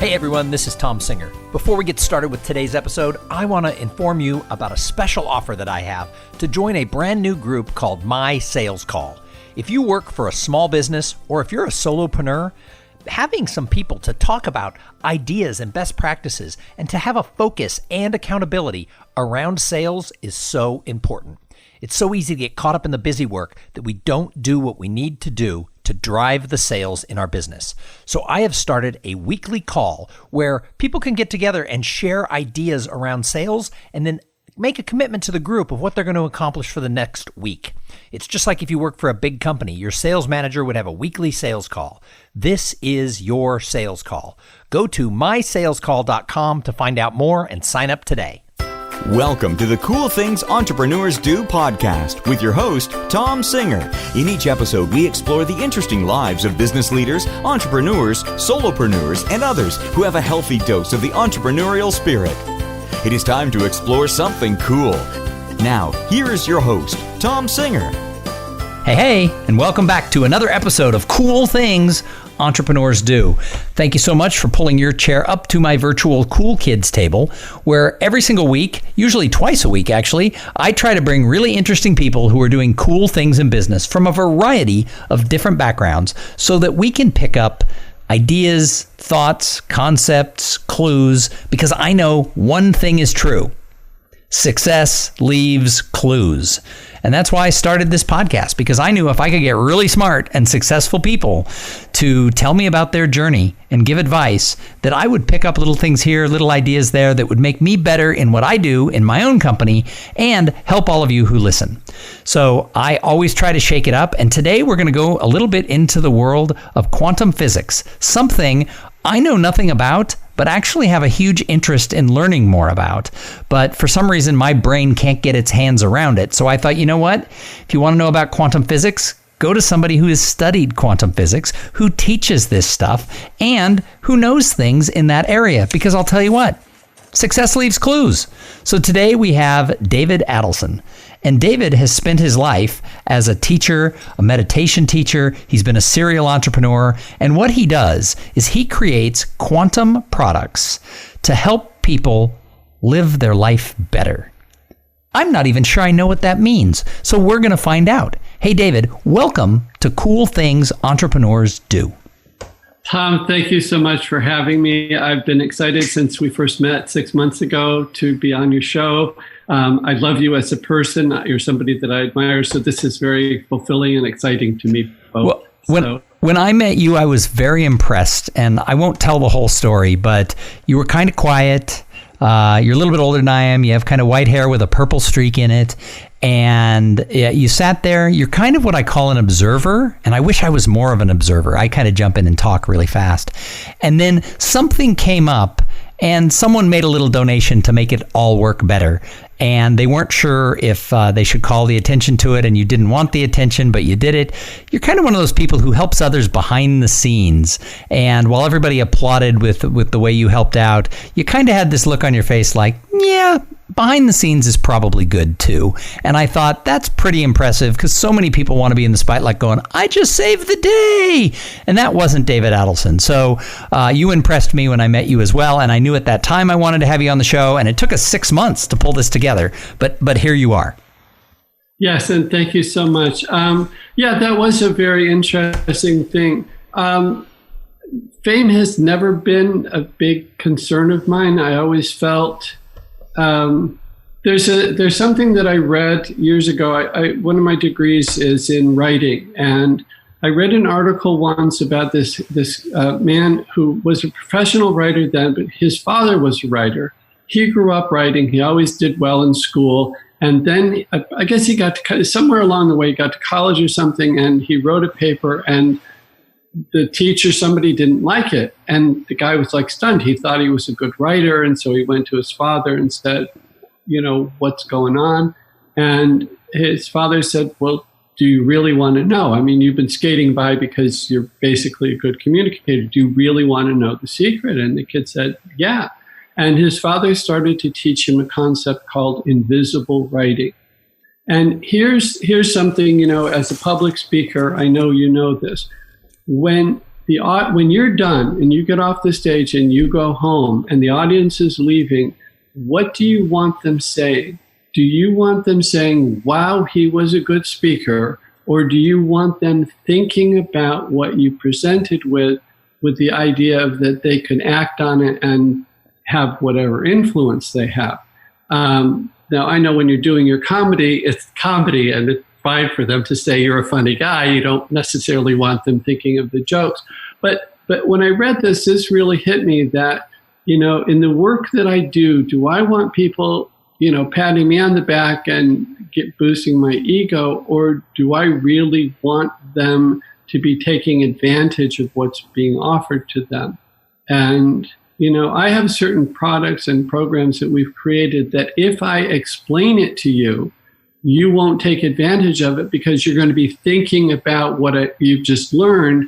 Hey everyone, this is Tom Singer. Before we get started with today's episode, I want to inform you about a special offer that I have to join a brand new group called My Sales Call. If you work for a small business or if you're a solopreneur, having some people to talk about ideas and best practices and to have a focus and accountability around sales is so important. It's so easy to get caught up in the busy work that we don't do what we need to do to drive the sales in our business. So I have started a weekly call where people can get together and share ideas around sales and then make a commitment to the group of what they're going to accomplish for the next week. It's just like if you work for a big company, your sales manager would have a weekly sales call. This is your sales call. Go to mysalescall.com to find out more and sign up today. Welcome to the Cool Things Entrepreneurs Do podcast with your host, Tom Singer. In each episode, we explore the interesting lives of business leaders, entrepreneurs, solopreneurs, and others who have a healthy dose of the entrepreneurial spirit. It is time to explore something cool. Now, here is your host, Tom Singer. Hey, and welcome back to another episode of Cool Things Entrepreneurs Do. Thank you so much for pulling your chair up to my virtual Cool Kids table, where every single week, usually twice a week actually, I try to bring really interesting people who are doing cool things in business from a variety of different backgrounds so that we can pick up ideas, thoughts, concepts, clues, because I know one thing is true. Success leaves clues. And that's why I started this podcast, because I knew if I could get really smart and successful people to tell me about their journey and give advice, that I would pick up little things here, little ideas there that would make me better in what I do in my own company and help all of you who listen. So I always try to shake it up. And today we're going to go a little bit into the world of quantum physics, something I know nothing about, but actually have a huge interest in learning more about. But for some reason, my brain can't get its hands around it. So I thought, you know what? If you want to know about quantum physics, go to somebody who has studied quantum physics, who teaches this stuff, and who knows things in that area. Because I'll tell you what, success leaves clues. So today we have David Adelson. And David has spent his life as a teacher, a meditation teacher. He's been a serial entrepreneur. And what he does is he creates quantum products to help people live their life better. I'm not even sure I know what that means. So we're going to find out. Hey, David, welcome to Cool Things Entrepreneurs Do. Tom, thank you so much for having me. I've been excited since we first met 6 months ago to be on your show. I love you as a person. You're somebody that I admire. So this is very fulfilling and exciting to me both. Well, when I met you, I was very impressed. And I won't tell the whole story, but you were kind of quiet. You're a little bit older than I am. You have kind of white hair with a purple streak in it. And you sat there. You're kind of what I call an observer. And I wish I was more of an observer. I kind of jump in and talk really fast. And then something came up and someone made a little donation to make it all work better. And they weren't sure if they should call the attention to it, and you didn't want the attention, but you did it. You're kind of one of those people who helps others behind the scenes. And while everybody applauded with the way you helped out, you kind of had this look on your face like, yeah, behind the scenes is probably good too. And I thought that's pretty impressive, because so many people want to be in the spotlight going, I just saved the day. And that wasn't David Adelson. So you impressed me when I met you as well. And I knew at that time I wanted to have you on the show. And it took us 6 months to pull this together. But here you are. Yes, and thank you so much. Yeah, that was a very interesting thing. Fame has never been a big concern of mine. I always felt there's something that I read years ago. One of my degrees is in writing, and I read an article once about this man who was a professional writer then, but his father was a writer. He grew up writing. He always did well in school. And then I guess he got to, somewhere along the way, he got to college or something, and he wrote a paper, and the teacher, somebody didn't like it. And the guy was like stunned. He thought he was a good writer. And so he went to his father and said, you know, what's going on? And his father said, well, do you really want to know? I mean, you've been skating by because you're basically a good communicator. Do you really want to know the secret? And the kid said, yeah. And his father started to teach him a concept called invisible writing. And here's something, you know, as a public speaker, I know you know this. When when you're done and you get off the stage and you go home and the audience is leaving, what do you want them saying? Do you want them saying, wow, he was a good speaker? Or do you want them thinking about what you presented with the idea of that they can act on it and have whatever influence they have? Now, I know when you're doing your comedy, it's comedy, and it's fine for them to say you're a funny guy. You don't necessarily want them thinking of the jokes. But when I read this really hit me that, in the work that I do I want people, patting me on the back and boosting my ego, or do I really want them to be taking advantage of what's being offered to them? And I have certain products and programs that we've created that if I explain it to you, you won't take advantage of it because you're going to be thinking about what you've just learned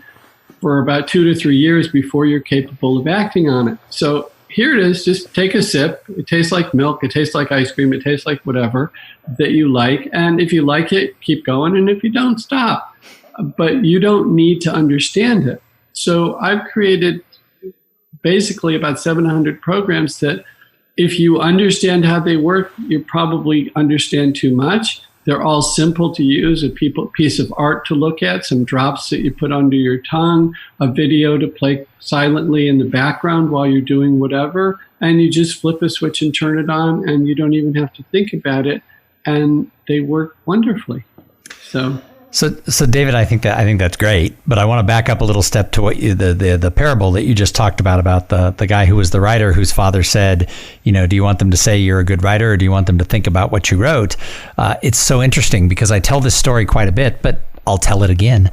for about 2 to 3 years before you're capable of acting on it. So here it is, just take a sip. It tastes like milk. It tastes like ice cream. It tastes like whatever that you like. And if you like it, keep going. And if you don't, stop. But you don't need to understand it. So I've created basically about 700 programs that if you understand how they work, you probably understand too much. They're all simple to use, a piece of art to look at, some drops that you put under your tongue, a video to play silently in the background while you're doing whatever, and you just flip a switch and turn it on, and you don't even have to think about it, and they work wonderfully. So David, I think that's great, but I want to back up a little step to what the parable that you just talked about the guy who was the writer whose father said, do you want them to say you're a good writer, or do you want them to think about what you wrote? It's so interesting because I tell this story quite a bit, but I'll tell it again.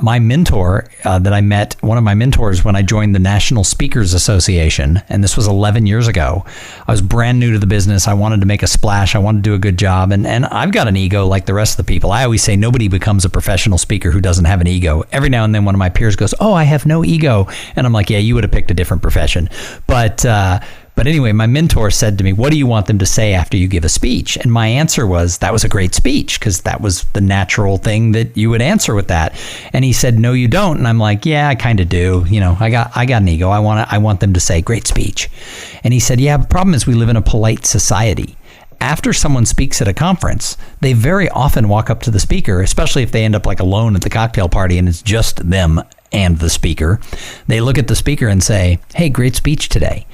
My mentor that I met, one of my mentors when I joined the National Speakers Association, and this was 11 years ago. I was brand new to the business. I wanted to make a splash. I wanted to do a good job. And I've got an ego like the rest of the people. I always say nobody becomes a professional speaker who doesn't have an ego. Every now and then one of my peers goes, oh, I have no ego. And I'm like, yeah, you would have picked a different profession. But anyway, my mentor said to me, what do you want them to say after you give a speech? And my answer was, that was a great speech, because that was the natural thing that you would answer with that. And he said, no, you don't. And I'm like, yeah, I kind of do. I got an ego. I want them to say great speech. And he said, yeah, the problem is we live in a polite society. After someone speaks at a conference, they very often walk up to the speaker, especially if they end up like alone at the cocktail party and it's just them and the speaker. They look at the speaker and say, hey, great speech today.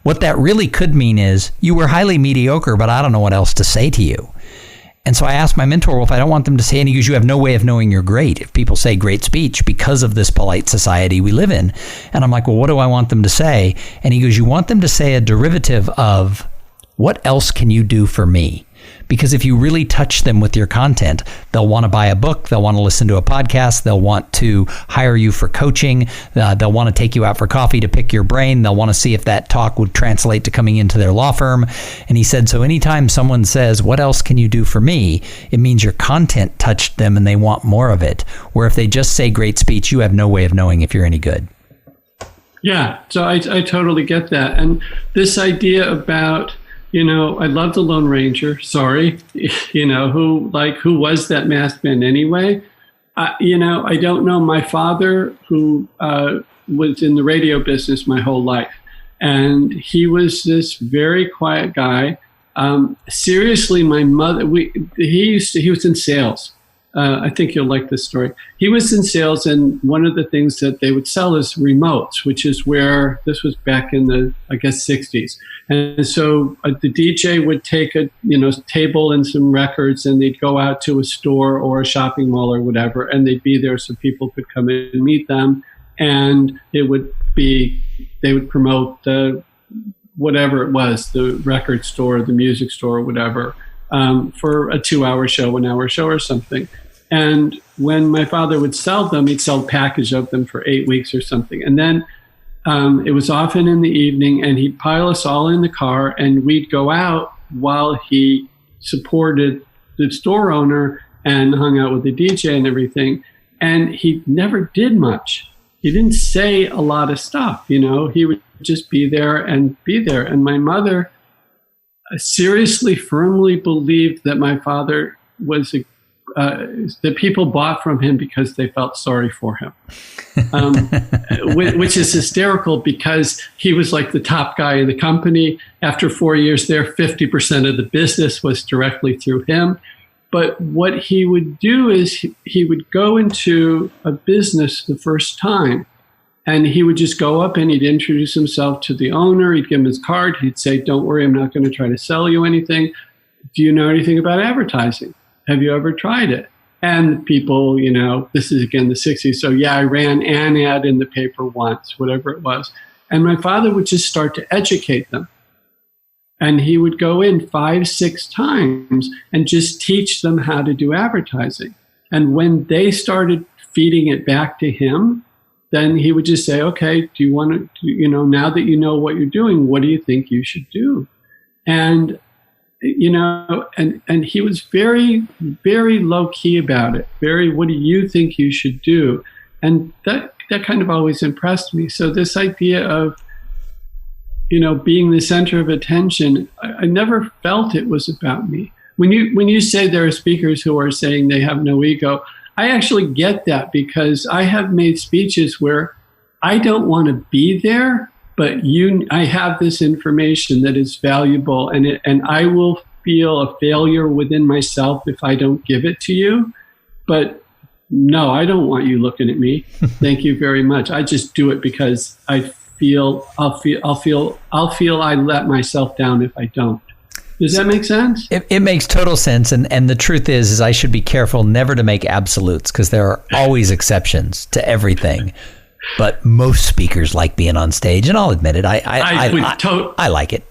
What that really could mean is, you were highly mediocre, but I don't know what else to say to you. And so I asked my mentor, well, if I don't want them to say, and he goes, you have no way of knowing you're great if people say great speech because of this polite society we live in. And I'm like, well, what do I want them to say? And he goes, you want them to say a derivative of, what else can you do for me? Because if you really touch them with your content, they'll want to buy a book, they'll want to listen to a podcast, they'll want to hire you for coaching, they'll want to take you out for coffee to pick your brain, they'll want to see if that talk would translate to coming into their law firm. And he said, so anytime someone says, what else can you do for me? It means your content touched them and they want more of it. Where if they just say great speech, you have no way of knowing if you're any good. Yeah, so I totally get that. And this idea about, I love the Lone Ranger. Sorry, who was that masked man anyway? I don't know. My father, who was in the radio business my whole life, and he was this very quiet guy. Seriously, my mother, he was in sales. I think you'll like this story. He was in sales, and one of the things that they would sell is remotes, which is where this was back in the, 60s. And so the DJ would take a table and some records, and they'd go out to a store or a shopping mall or whatever, and they'd be there so people could come in and meet them. And they would promote the whatever it was, the record store, the music store, or whatever, for a 2-hour show, 1-hour show or something. And when my father would sell them, he'd sell a package of them for 8 weeks or something. And then it was often in the evening, and he'd pile us all in the car, and we'd go out while he supported the store owner and hung out with the DJ and everything. And he never did much. He didn't say a lot of stuff, He would just be there. And my mother seriously, firmly believed that my father was that people bought from him because they felt sorry for him, which is hysterical because he was like the top guy in the company. After 4 years there, 50% of the business was directly through him. But what he would do is he would go into a business the first time, and he would just go up and he'd introduce himself to the owner. He'd give him his card. He'd say, "Don't worry, I'm not going to try to sell you anything. Do you know anything about advertising? Have you ever tried it?" And people, this is again the 60s. So yeah, I ran an ad in the paper once, whatever it was. And my father would just start to educate them. And he would go in 5, 6 times and just teach them how to do advertising. And when they started feeding it back to him, then he would just say, "Okay, do you want to, now that you know what you're doing, what do you think you should do?" And and he was very, very low key about it. Very, "What do you think you should do?" And that kind of always impressed me. So this idea of, being the center of attention, I never felt it was about me. When you say there are speakers who are saying they have no ego, I actually get that because I have made speeches where I don't want to be there, but I have this information that is valuable, and I will feel a failure within myself if I don't give it to you. But no, I don't want you looking at me. Thank you very much. I just do it because I'll feel I let myself down if I don't. Does that make sense? It makes total sense. And the truth is I should be careful never to make absolutes because there are always exceptions to everything. But most speakers like being on stage, and I'll admit it. I like it.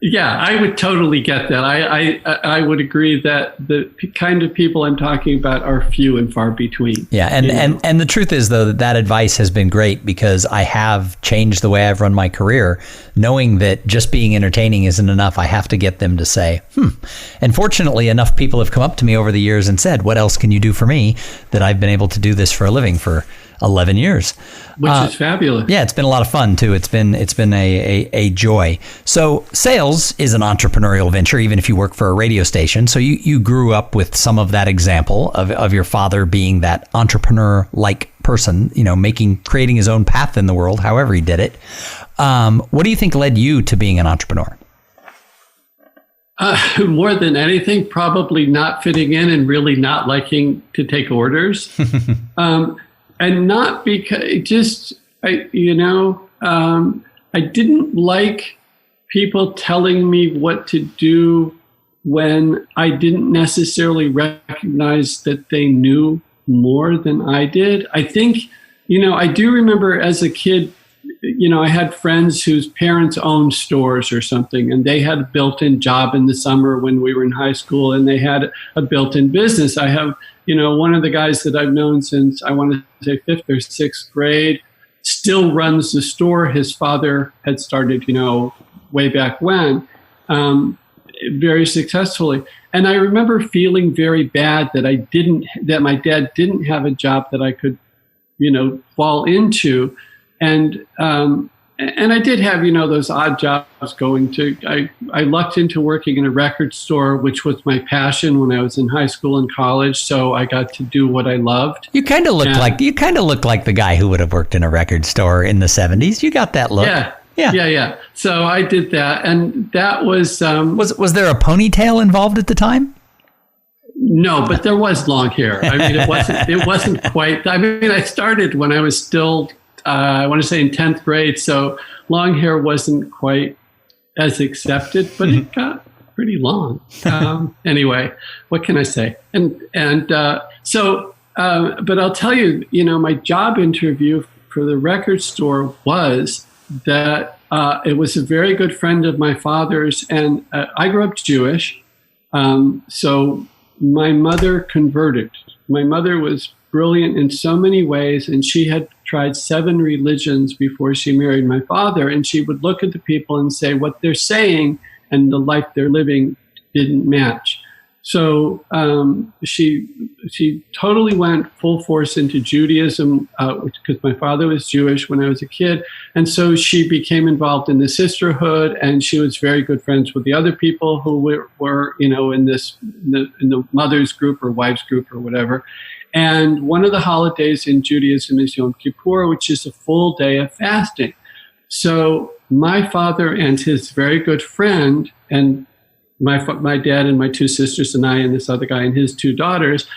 Yeah, I would totally get that. I would agree that the kind of people I'm talking about are few and far between. Yeah, and the truth is, though, that advice has been great because I have changed the way I've run my career, knowing that just being entertaining isn't enough. I have to get them to say, And fortunately, enough people have come up to me over the years and said, "What else can you do for me?" that I've been able to do this for a living for 11 years. Which is fabulous. Yeah, it's been a lot of fun too. It's been a joy. So sales is an entrepreneurial venture, even if you work for a radio station. So you grew up with some of that example of your father being that entrepreneur-like person, creating his own path in the world, however he did it. What do you think led you to being an entrepreneur? More than anything, probably not fitting in and really not liking to take orders. And not because I didn't like people telling me what to do when I didn't necessarily recognize that they knew more than I did. I think, I do remember as a kid, I had friends whose parents owned stores or something, and they had a built-in job in the summer when we were in high school, and they had a built-in business. I have, one of the guys that I've known since, I want to say 5th or 6th grade, still runs the store his father had started, way back when, very successfully. And I remember feeling very bad that my dad didn't have a job that I could, fall into. And I did have, those odd jobs going to, I lucked into working in a record store, which was my passion when I was in high school and college. So I got to do what I loved. You kind of look like the guy who would have worked in a record store in the 70s. You got that look. Yeah. So I did that. And that was there a ponytail involved at the time? No, but there was long hair. I mean, it wasn't quite, I started when I was still, I want to say in 10th grade, so long hair wasn't quite as accepted, but it got pretty long. Anyway, what can I say? But I'll tell you, my job interview for the record store was that it was a very good friend of my father's, and I grew up Jewish, so my mother converted. My mother was brilliant in so many ways, and she had tried 7 religions before she married my father, and she would look at the people and say what they're saying and the life they're living didn't match. So she totally went full force into Judaism because my father was Jewish when I was a kid, and so she became involved in the sisterhood, and she was very good friends with the other people who were in the mother's group or wives group or whatever. And one of the holidays in Judaism is Yom Kippur, which is a full day of fasting. So my father and his very good friend and my dad and my two sisters and I and this other guy and his two daughters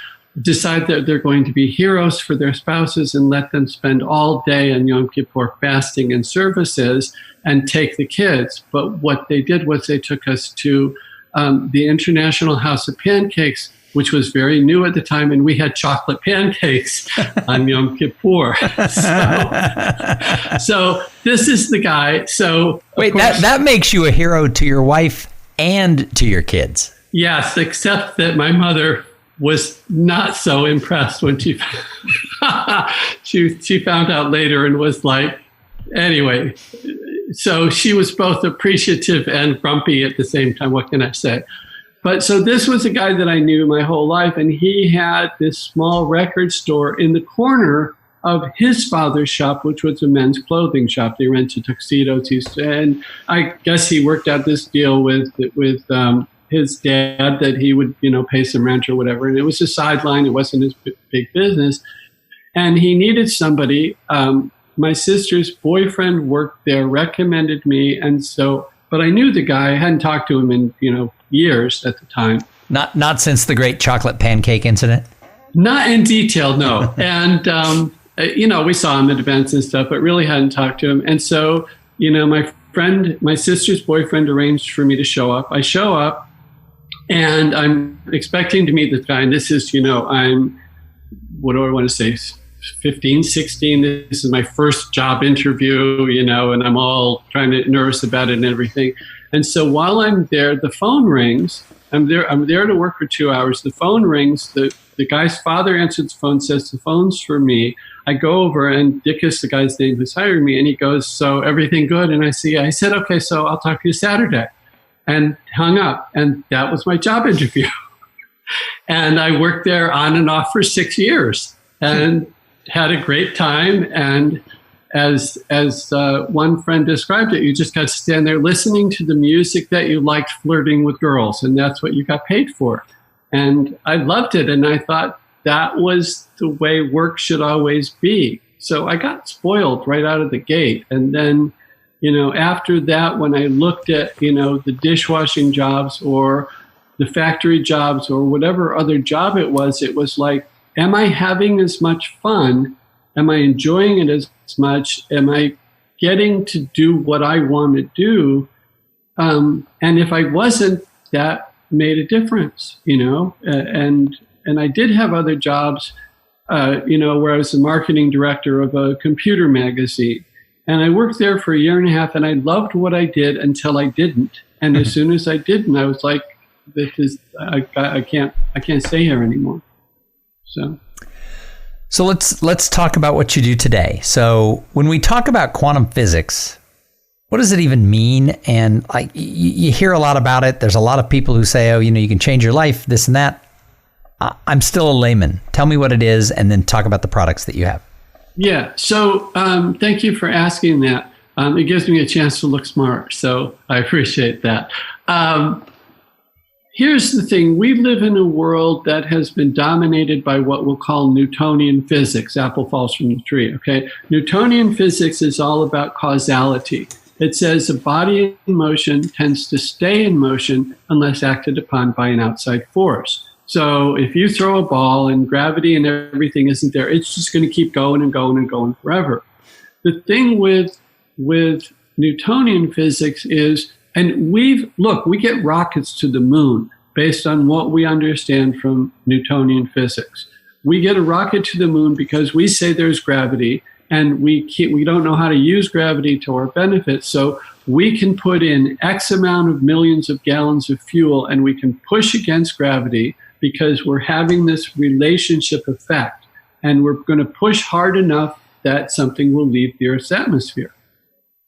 decide that they're going to be heroes for their spouses and let them spend all day on Yom Kippur fasting and services and take the kids. But what they did was they took us to the International House of Pancakes, which was very new at the time, and we had chocolate pancakes on Yom Kippur. So this is the guy. So wait, that makes you a hero to your wife and to your kids. Yes, except that my mother was not so impressed when she found out later and was like, anyway. So she was both appreciative and grumpy at the same time. What can I say? But so this was a guy that I knew my whole life, and he had this small record store in the corner of his father's shop, which was a men's clothing shop. They rented tuxedos. And I guess he worked out this deal with his dad that he would, pay some rent or whatever. And it was a sideline. It wasn't his big business. And he needed somebody. My sister's boyfriend worked there, recommended me. And so, but I knew the guy. I hadn't talked to him in, years at the time. Not since the great chocolate pancake incident? Not in detail, no. And, we saw him at events and stuff, but really hadn't talked to him. And so, my sister's boyfriend arranged for me to show up. I show up and I'm expecting to meet this guy. And this is, I'm, what do I want to say? 15, 16. This is my first job interview, and I'm all nervous about it and everything. And so while I'm there, the phone rings. I'm there to work for 2 hours. The phone rings. The guy's father answers the phone, says the phone's for me. I go over and Dick is the guy's name who's hiring me. And he goes, so everything good? And I said, okay, so I'll talk to you Saturday. And hung up. And that was my job interview. And I worked there on and off for 6 years and had a great time. And as one friend described it, you just got to stand there listening to the music that you liked, flirting with girls. And that's what you got paid for. And I loved it. And I thought that was the way work should always be. So I got spoiled right out of the gate. And then, after that, when I looked at, the dishwashing jobs or the factory jobs or whatever other job it was like, am I having as much fun? Am I enjoying it as much? Am I getting to do what I want to do? And if I wasn't, that made a difference, and I did have other jobs, where I was the marketing director of a computer magazine. And I worked there for a year and a half, and I loved what I did until I didn't. And as soon as I didn't, I was like, I can't stay here anymore. So let's talk about what you do today. So when we talk about quantum physics, what does it even mean? And you hear a lot about it. There's a lot of people who say, oh, you can change your life, this and that. I'm still a layman. Tell me what it is, and then talk about the products that you have. Yeah. So thank you for asking that. It gives me a chance to look smart. So I appreciate that. Here's the thing. We live in a world that has been dominated by what we'll call Newtonian physics. Apple falls from the tree, okay? Newtonian physics is all about causality. It says a body in motion tends to stay in motion unless acted upon by an outside force. So if you throw a ball and gravity and everything isn't there, it's just going to keep going and going and going forever. The thing with Newtonian physics is, and we get rockets to the moon based on what we understand from Newtonian physics. We get a rocket to the moon because we say there's gravity, and we don't know how to use gravity to our benefit. So we can put in X amount of millions of gallons of fuel, and we can push against gravity because we're having this relationship effect, and we're going to push hard enough that something will leave the Earth's atmosphere.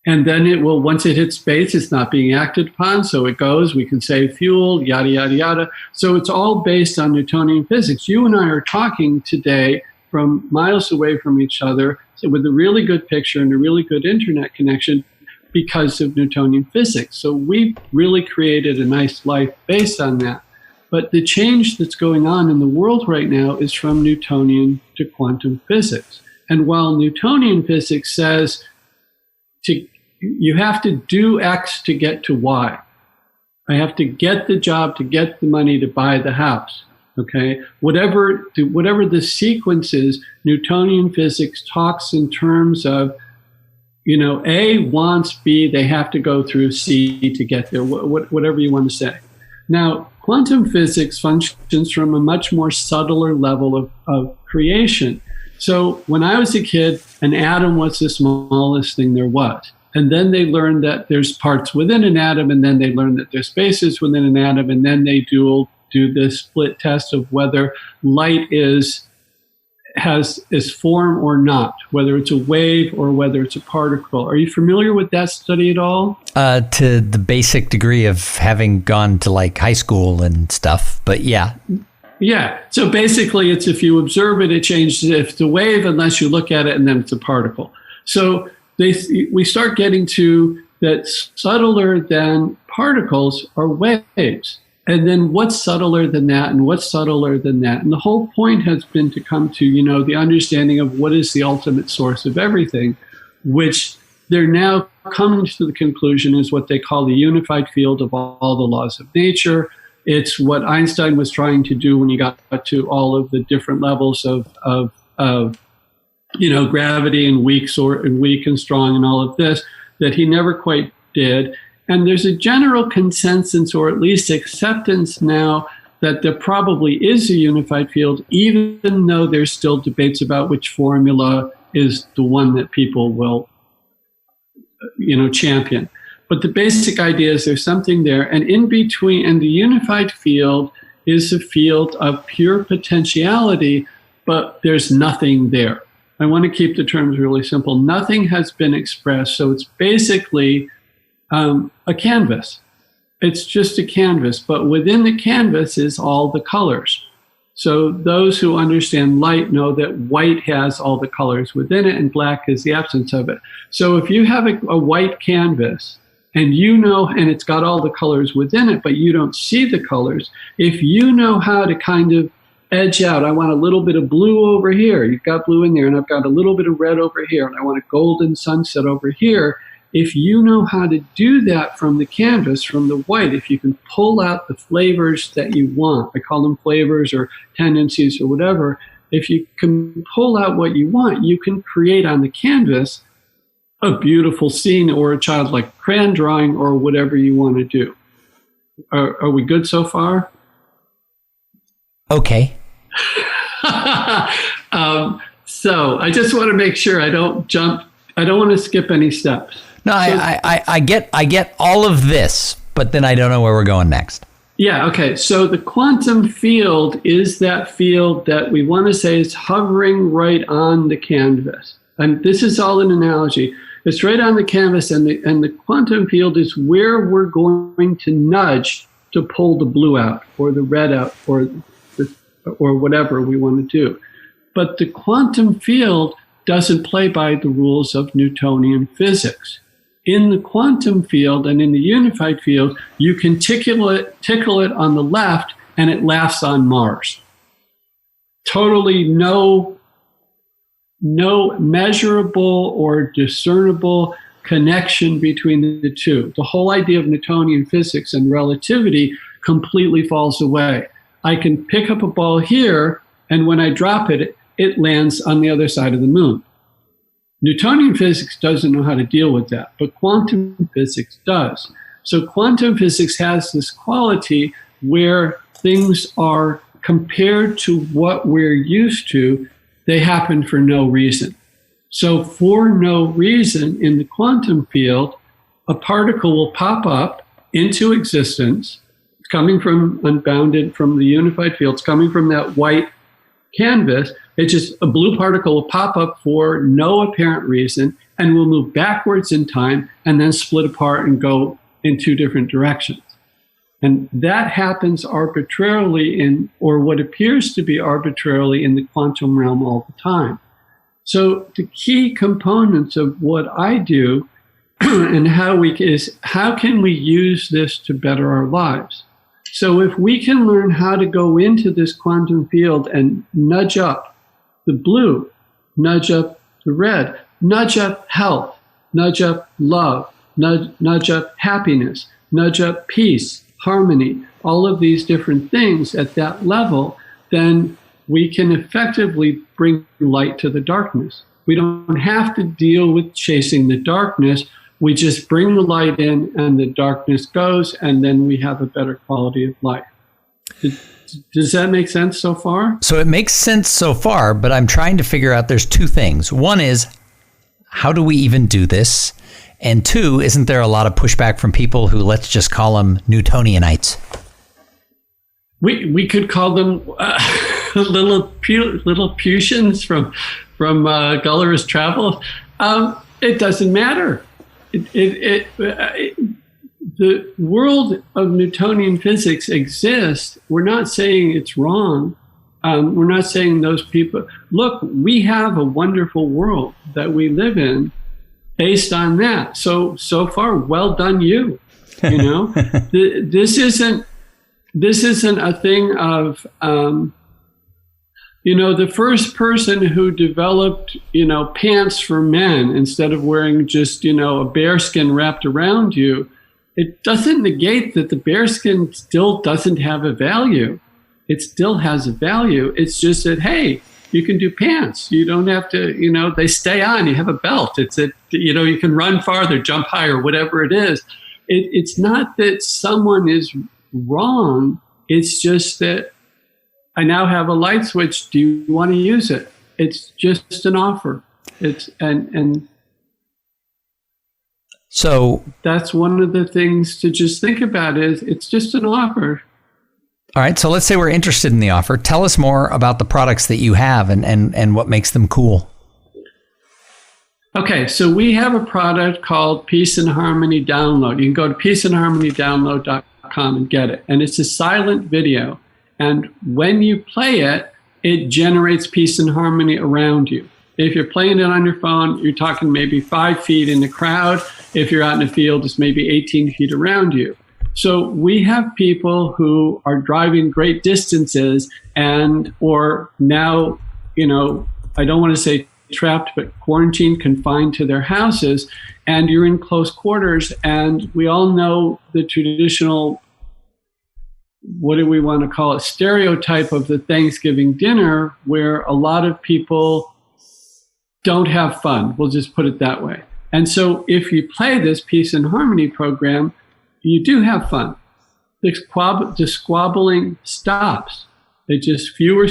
And then it will, once it hits space, it's not being acted upon, so it goes, we can save fuel, yada, yada, yada. So it's all based on Newtonian physics. You and I are talking today from miles away from each other with a really good picture and a really good internet connection because of Newtonian physics. So we've really created a nice life based on that. But the change that's going on in the world right now is from Newtonian to quantum physics. And while Newtonian physics says you have to do X to get to Y, I have to get the job to get the money to buy the house. Okay, whatever the sequence is, Newtonian physics talks in terms of, A wants B, they have to go through C to get there, whatever you want to say. Now, quantum physics functions from a much more subtler level of creation. So when I was a kid, an atom was the smallest thing there was. And then they learned that there's parts within an atom, and then they learned that there's spaces within an atom, and then they do this split test of whether light is form or not, whether it's a wave or whether it's a particle. Are you familiar with that study at all? To the basic degree of having gone to like high school and stuff, but yeah. Yeah. So basically it's if you observe it, it changes. If it's a wave, unless you look at it, and then it's a particle. So we start getting to that subtler than particles are waves. And then what's subtler than that, and what's subtler than that? And the whole point has been to come to, the understanding of what is the ultimate source of everything, which they're now coming to the conclusion is what they call the unified field of all the laws of nature. It's what Einstein was trying to do when he got to all of the different levels of gravity and weak and strong and all of this, that he never quite did. And there's a general consensus, or at least acceptance now, that there probably is a unified field, even though there's still debates about which formula is the one that people will, champion. But the basic idea is there's something there. And in between, and the unified field is a field of pure potentiality, but there's nothing there. I want to keep the terms really simple. Nothing has been expressed. So it's basically a canvas. It's just a canvas, but within the canvas is all the colors. So those who understand light know that white has all the colors within it and black is the absence of it. So if you have a white canvas and and it's got all the colors within it, but you don't see the colors, if you know how to kind of edge out, I want a little bit of blue over here, you've got blue in there, and I've got a little bit of red over here, and I want a golden sunset over here. If you know how to do that from the canvas, from the white, if you can pull out the flavors that you want, I call them flavors or tendencies or whatever, if you can pull out what you want, you can create on the canvas a beautiful scene or a childlike crayon drawing or whatever you want to do. Are we good so far? Okay. So I just want to make sure I don't want to skip any steps. No, I get all of this, but then I don't know where we're going next. Yeah, okay. So the quantum field is that field that we want to say is hovering right on the canvas. And this is all an analogy. It's right on the canvas, and the quantum field is where we're going to nudge to pull the blue out or the red out or whatever we want to do. But the quantum field doesn't play by the rules of Newtonian physics. In the quantum field and in the unified field, you can tickle it on the left and it laughs on Mars. Totally no measurable or discernible connection between the two. The whole idea of Newtonian physics and relativity completely falls away. I can pick up a ball here, and when I drop it, it lands on the other side of the moon. Newtonian physics doesn't know how to deal with that, but quantum physics does. So quantum physics has this quality where things are compared to what we're used to, they happen for no reason. So for no reason in the quantum field, a particle will pop up into existence. It's coming from unbounded, from the unified field. It's coming from that white canvas. It's just a blue particle will pop up for no apparent reason, and we'll move backwards in time and then split apart and go in two different directions. And that happens arbitrarily or what appears to be arbitrarily in the quantum realm all the time. So the key components of what I do and how can we use this to better our lives? So if we can learn how to go into this quantum field and nudge up the blue, nudge up the red, nudge up health, nudge up love, nudge up happiness, nudge up peace, harmony, all of these different things at that level, then we can effectively bring light to the darkness. We don't have to deal with chasing the darkness. We just bring the light in and the darkness goes, and then we have a better quality of life. Does that make sense so far? So it makes sense so far, but I'm trying to figure out, there's two things. One is, how do we even do this? And two, isn't there a lot of pushback from people who, let's just call them Newtonian Heights? We could call them Lilliputians from Gulliver's Travels. It doesn't matter. The world of Newtonian physics exists. We're not saying it's wrong. We're not saying those people. Look, we have a wonderful world that we live in based on that. So far, well done, you. You know, this isn't a thing of. The first person who developed, pants for men instead of wearing just, a bearskin wrapped around you, it doesn't negate that the bearskin still doesn't have a value. It still has a value. It's just that, hey, you can do pants. You don't have to, they stay on. You have a belt. You can run farther, jump higher, whatever it is. It's not that someone is wrong. It's just that I now have a light switch. Do you want to use it? It's just an offer. So that's one of the things to just think about is it's just an offer. All right. So let's say we're interested in the offer. Tell us more about the products that you have and what makes them cool. Okay. So we have a product called Peace and Harmony Download. You can go to peaceandharmonydownload.com and get it. And it's a silent video. And when you play it, it generates peace and harmony around you. If you're playing it on your phone, you're talking maybe 5 feet in the crowd. If you're out in the field, it's maybe 18 feet around you. So we have people who are driving great distances or now, I don't want to say trapped, but quarantined, confined to their houses, and you're in close quarters. And we all know the traditional, what do we want to call it, stereotype of the Thanksgiving dinner, where a lot of people don't have fun. We'll just put it that way. And so if you play this Peace and Harmony program, you do have fun. The squabbling stops. It's just fewer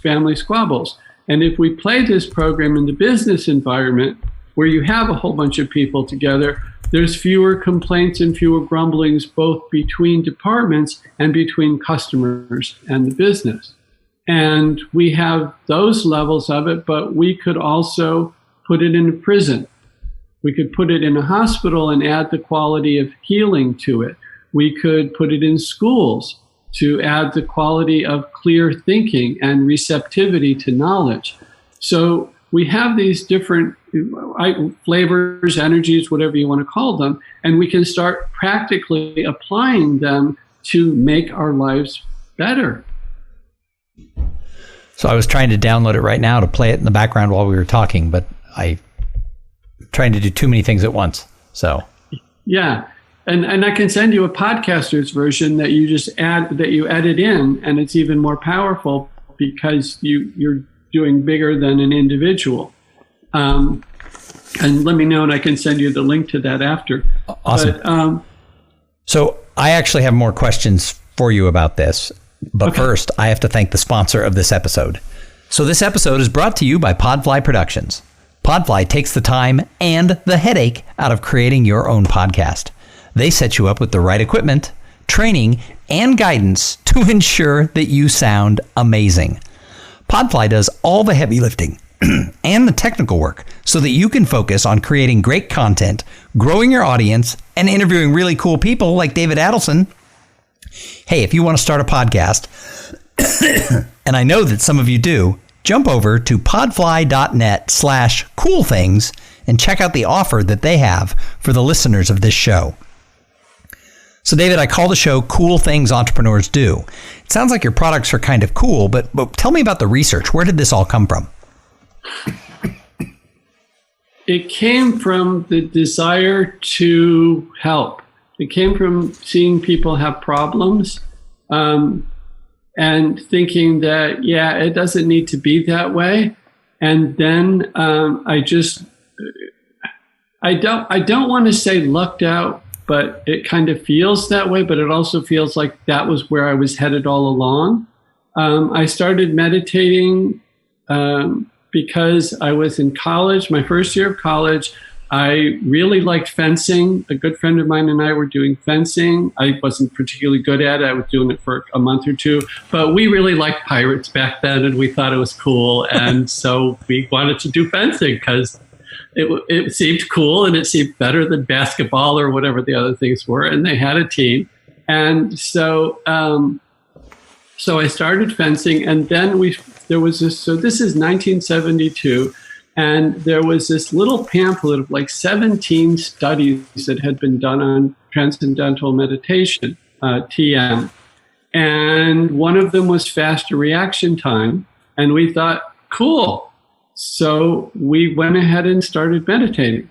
family squabbles. And if we play this program in the business environment, where you have a whole bunch of people together, there's fewer complaints and fewer grumblings, both between departments and between customers and the business. And we have those levels of it, but we could also put it in a prison. We could put it in a hospital and add the quality of healing to it. We could put it in schools to add the quality of clear thinking and receptivity to knowledge. So we have these different flavors, energies, whatever you want to call them, and we can start practically applying them to make our lives better. So I was trying to download it right now to play it in the background while we were talking, but I'm trying to do too many things at once. So yeah. And I can send you a podcaster's version that you edit in, and it's even more powerful because you're doing bigger than an individual. And let me know, and I can send you the link to that after. Awesome. But, so I actually have more questions for you about this, but First I have to thank the sponsor of this episode. So this episode is brought to you by PodFly Productions. PodFly takes the time and the headache out of creating your own podcast. They set you up with the right equipment, training, and guidance to ensure that you sound amazing. PodFly does all the heavy lifting, and the technical work so that you can focus on creating great content, growing your audience, and interviewing really cool people like David Adelson. Hey, if you want to start a podcast, and I know that some of you do, jump over to podfly.net/coolthings and check out the offer that they have for the listeners of this show. So, David, I call the show Cool Things Entrepreneurs Do. It sounds like your products are kind of cool, but tell me about the research. Where did this all come from? It came from the desire to help. It came from seeing people have problems and thinking that, yeah, it doesn't need to be that way. And then I don't want to say lucked out, but it kind of feels that way, but it also feels like that was where I was headed all along. I started meditating because I was in college, my first year of college. I really liked fencing. A good friend of mine and I were doing fencing. I wasn't particularly good at it. I was doing it for a month or two, but we really liked pirates back then and we thought it was cool. And so we wanted to do fencing because it seemed cool and it seemed better than basketball or whatever the other things were. And they had a team. And so I started fencing, and then there was this, so this is 1972, and there was this little pamphlet of like 17 studies that had been done on transcendental meditation, TM. And one of them was faster reaction time. And we thought, cool. So we went ahead and started meditating.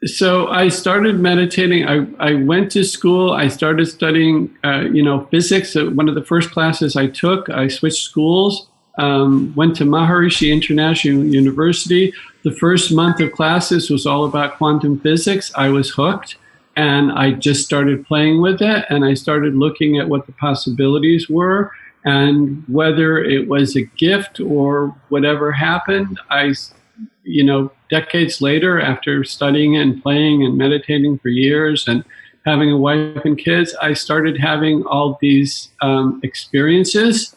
So I started meditating. I went to school. I started studying, physics. One of the first classes I took, I switched schools, went to Maharishi International University. The first month of classes was all about quantum physics. I was hooked, and I just started playing with it. And I started looking at what the possibilities were. And whether it was a gift or whatever happened, decades later, after studying and playing and meditating for years and having a wife and kids, I started having all these experiences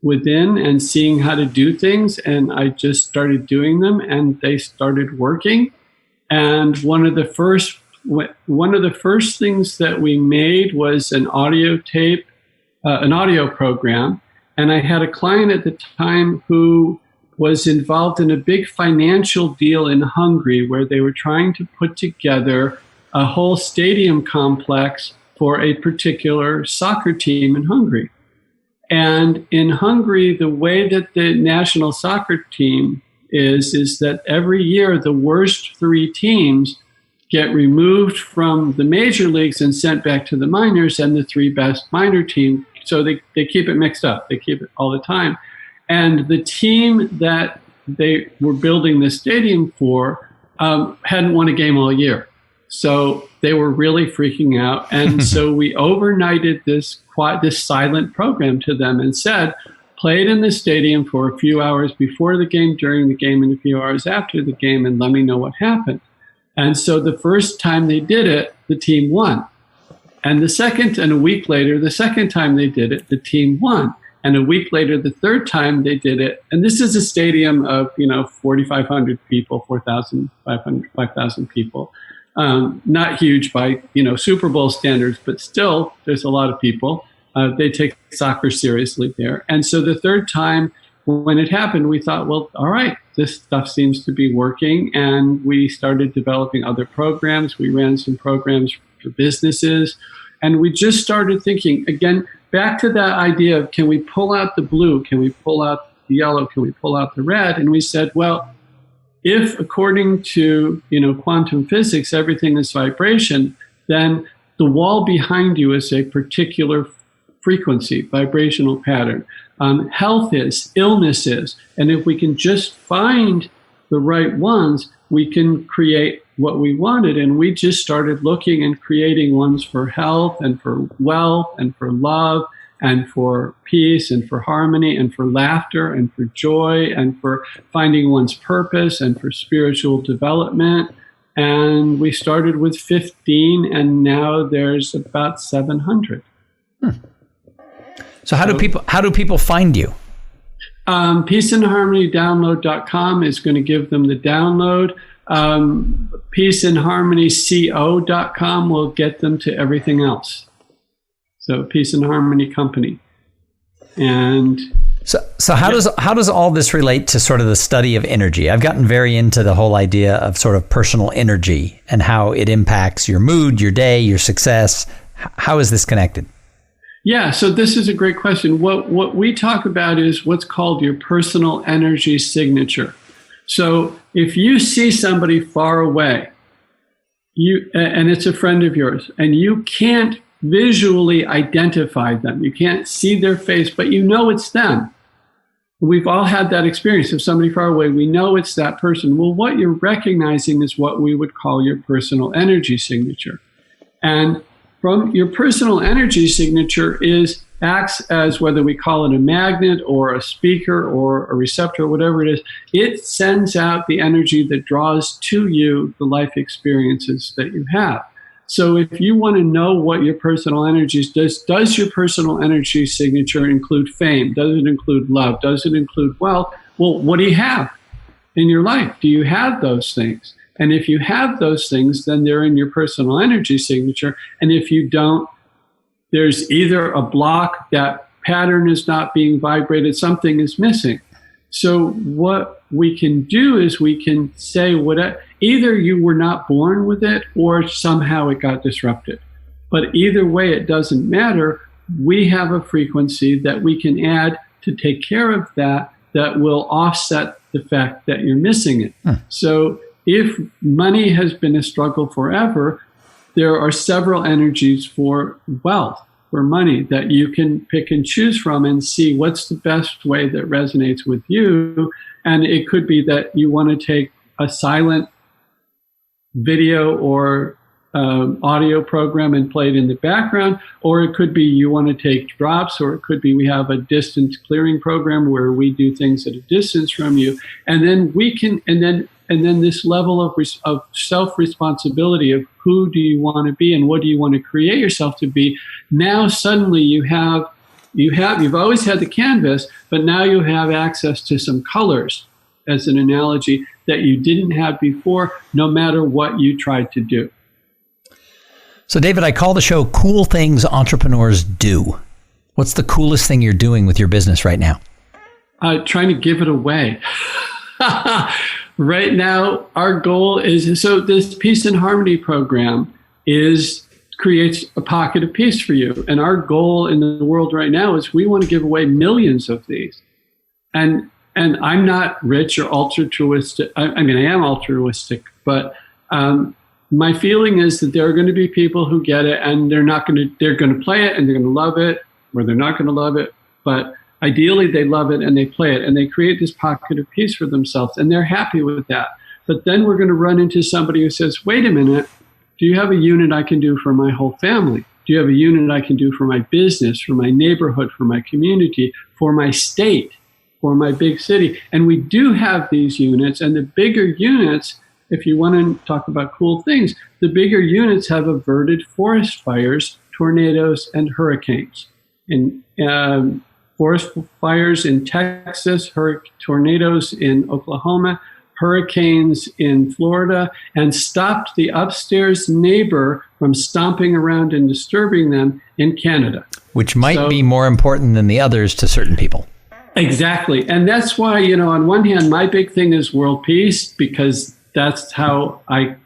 within and seeing how to do things. And I just started doing them, and they started working. And one of the first things that we made was an audio tape, an audio program. And I had a client at the time who was involved in a big financial deal in Hungary where they were trying to put together a whole stadium complex for a particular soccer team in Hungary. And in Hungary, the way that the national soccer team is that every year the worst 3 teams get removed from the major leagues and sent back to the minors, and the 3 best minor teams. So they keep it mixed up. They keep it all the time. And the team that they were building the stadium for hadn't won a game all year. So they were really freaking out. And so we overnighted this silent program to them and said, play it in the stadium for a few hours before the game, during the game, and a few hours after the game, and let me know what happened. And so the first time they did it, the team won. And a week later, the second time they did it, the team won. And a week later, the third time they did it, and this is a stadium of 4,500 people, 4,500, 5,000 people. Not huge by Super Bowl standards, but still there's a lot of people. They take soccer seriously there. And so the third time when it happened, we thought, well, all right, this stuff seems to be working, and we started developing other programs. We ran some programs for businesses, and we just started thinking again. Back to that idea of, can we pull out the blue? Can we pull out the yellow? Can we pull out the red? And we said, well, if according to quantum physics, everything is vibration, then the wall behind you is a particular frequency, vibrational pattern. Health is, illness is. And if we can just find the right ones, we can create what we wanted. And we just started looking and creating ones for health and for wealth and for love and for peace and for harmony and for laughter and for joy and for finding one's purpose and for spiritual development. And we started with 15, and now there's about 700. So how do people find you? peaceandharmonydownload.com is going to give them the download. peaceandharmonyco.com will get them to everything else. So Peace and Harmony Company. And so how does all this relate to sort of the study of energy? I've gotten very into the whole idea of sort of personal energy and how it impacts your mood, your day, your success. How is this connected? Yeah, so this is a great question. What we talk about is what's called your personal energy signature. So if you see somebody far away, and it's a friend of yours, and you can't visually identify them, you can't see their face, but you know it's them. We've all had that experience of somebody far away. We know it's that person. Well, what you're recognizing is what we would call your personal energy signature. And from your personal energy signature acts as, whether we call it a magnet or a speaker or a receptor or whatever it is, it sends out the energy that draws to you the life experiences that you have. So if you want to know what your personal energy does your personal energy signature include fame? Does it include love? Does it include wealth? Well, what do you have in your life? Do you have those things? And if you have those things, then they're in your personal energy signature. And if you don't, there's either a block, that pattern is not being vibrated, something is missing. So what we can do is we can say either you were not born with it or somehow it got disrupted. But either way, it doesn't matter. We have a frequency that we can add to take care of that will offset the fact that you're missing it. So if money has been a struggle forever, there are several energies for wealth, for money, that you can pick and choose from and see what's the best way that resonates with you. And it could be that you want to take a silent video or audio program and play it in the background, or it could be you want to take drops, or it could be we have a distance clearing program where we do things at a distance from you. And then we can, and then this level of self-responsibility of who do you want to be and what do you want to create yourself to be. Now suddenly you've always had the canvas, but now you have access to some colors, as an analogy, that you didn't have before, no matter what you tried to do. So David, I call the show Cool Things Entrepreneurs Do. What's the coolest thing you're doing with your business right now? Trying to give it away. Right now, our goal is, so this Peace and Harmony program creates a pocket of peace for you. And our goal in the world right now is we want to give away millions of these. And I'm not rich or altruistic. I mean, I am altruistic, but my feeling is that there are going to be people who get it and they're going to play it and they're going to love it, or they're not going to love it. But ideally, they love it and they play it and they create this pocket of peace for themselves and they're happy with that. But then we're going to run into somebody who says, wait a minute, do you have a unit I can do for my whole family? Do you have a unit I can do for my business, for my neighborhood, for my community, for my state, for my big city? And we do have these units, and the bigger units, if you want to talk about cool things, the bigger units have averted forest fires, tornadoes, and hurricanes. And forest fires in Texas, tornadoes in Oklahoma, hurricanes in Florida, and stopped the upstairs neighbor from stomping around and disturbing them in Canada. Which might be more important than the others to certain people. Exactly. And that's why, on one hand, my big thing is world peace, because that's my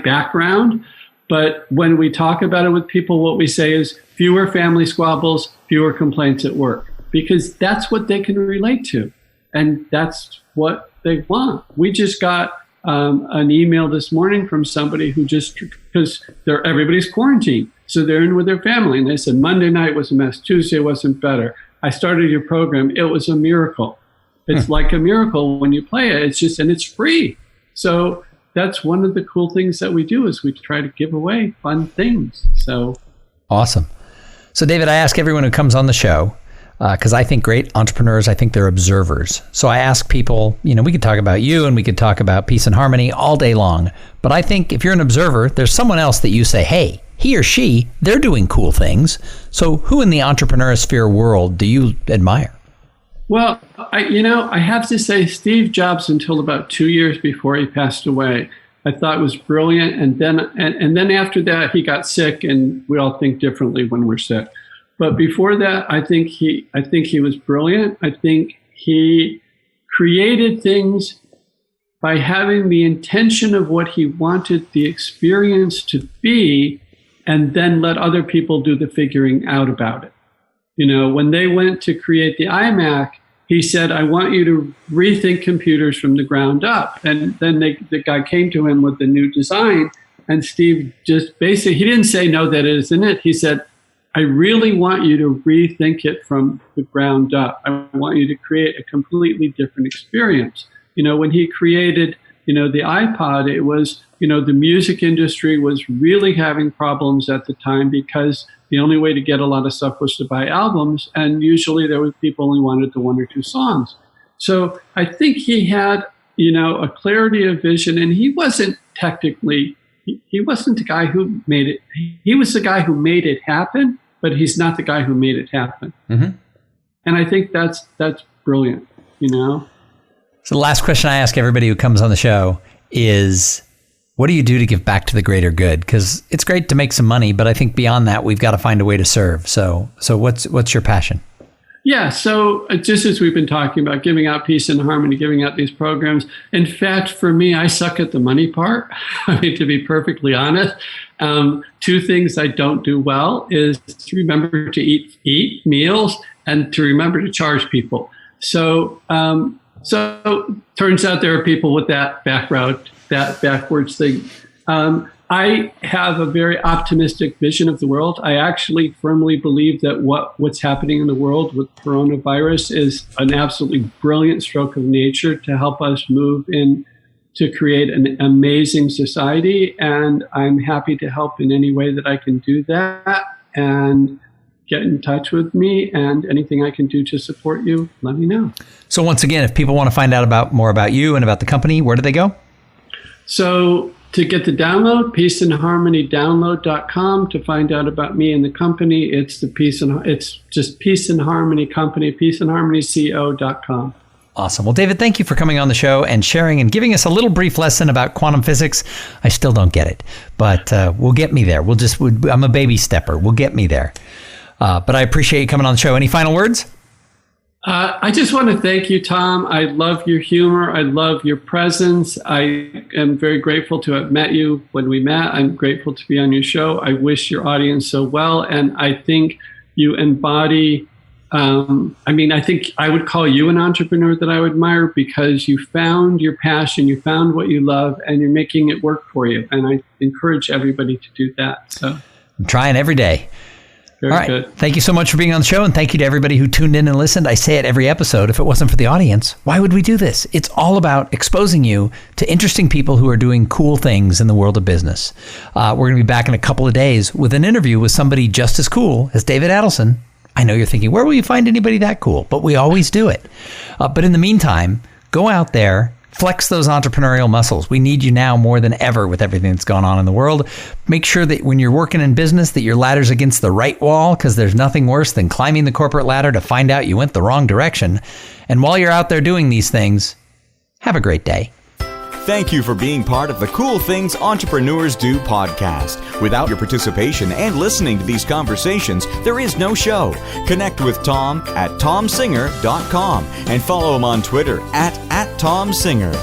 background. But when we talk about it with people, what we say is fewer family squabbles, fewer complaints at work, because that's what they can relate to. And that's what they want. We just got an email this morning from somebody who because everybody's quarantined. So they're in with their family. And they said, Monday night was a mess. Tuesday wasn't better. I started your program. It was a miracle. It's like a miracle when you play it. And it's free. So that's one of the cool things that we do is we try to give away fun things. So awesome. So David, I ask everyone who comes on the show, because I think great entrepreneurs, I think they're observers. So I ask people, we could talk about you and we could talk about peace and harmony all day long. But I think if you're an observer, there's someone else that you say, hey, he or she, they're doing cool things. So who in the entrepreneur sphere world do you admire? Well, I have to say Steve Jobs, until about 2 years before he passed away, I thought was brilliant. And then after that, he got sick, and we all think differently when we're sick. But before that, I think he was brilliant. I think he created things by having the intention of what he wanted the experience to be, and then let other people do the figuring out about it. When they went to create the iMac, he said, I want you to rethink computers from the ground up. And then the guy came to him with the new design, and Steve just basically, he didn't say, no, that isn't it. He said, I really want you to rethink it from the ground up. I want you to create a completely different experience. When he created, the iPod, it was, the music industry was really having problems at the time because the only way to get a lot of stuff was to buy albums. And usually there were people only wanted the one or two songs. So I think he had, a clarity of vision, and he wasn't technically, he wasn't the guy who made it. He was the guy who made it happen, but he's not the guy who made it happen. Mm-hmm. And I think that's brilliant, So the last question I ask everybody who comes on the show is, what do you do to give back to the greater good? Because it's great to make some money, but I think beyond that, we've got to find a way to serve. So what's your passion? Yeah, so just as we've been talking about giving out peace and harmony, giving out these programs. In fact, for me, I suck at the money part. I mean, to be perfectly honest, two things I don't do well is to remember to eat meals and to remember to charge people. So turns out there are people with that background, that backwards thing. I have a very optimistic vision of the world. I actually firmly believe that what's happening in the world with coronavirus is an absolutely brilliant stroke of nature to help us move in to create an amazing society. And I'm happy to help in any way that I can do that. And get in touch with me, and anything I can do to support you, let me know. So once again, if people want to find out more about you and about the company, where do they go? So to get the download, peaceandharmonydownload.com. To find out about me and the company, it's just Peace and Harmony Company, peaceandharmonyco.com. Awesome. Well, David, thank you for coming on the show and sharing and giving us a little brief lesson about quantum physics. I still don't get it, but we'll get me there. I'm a baby stepper. We'll get me there. But I appreciate you coming on the show. Any final words? I just want to thank you, Tom. I love your humor. I love your presence. I am very grateful to have met you when we met. I'm grateful to be on your show. I wish your audience so well. And I think you embody, I think I would call you an entrepreneur that I would admire, because you found your passion, you found what you love, and you're making it work for you. And I encourage everybody to do that. So I'm trying every day. Very All right. good. Thank you so much for being on the show, and thank you to everybody who tuned in and listened. I say it every episode. If it wasn't for the audience, why would we do this? It's all about exposing you to interesting people who are doing cool things in the world of business. We're going to be back in a couple of days with an interview with somebody just as cool as David Adelson. I know you're thinking, where will you find anybody that cool? But we always do it. But in the meantime, go out there, flex those entrepreneurial muscles. We need you now more than ever with everything that's gone on in the world. Make sure that when you're working in business that your ladder's against the right wall, because there's nothing worse than climbing the corporate ladder to find out you went the wrong direction. And while you're out there doing these things, have a great day. Thank you for being part of the Cool Things Entrepreneurs Do podcast. Without your participation and listening to these conversations, there is no show. Connect with Tom at tomsinger.com and follow him on Twitter at TomSinger.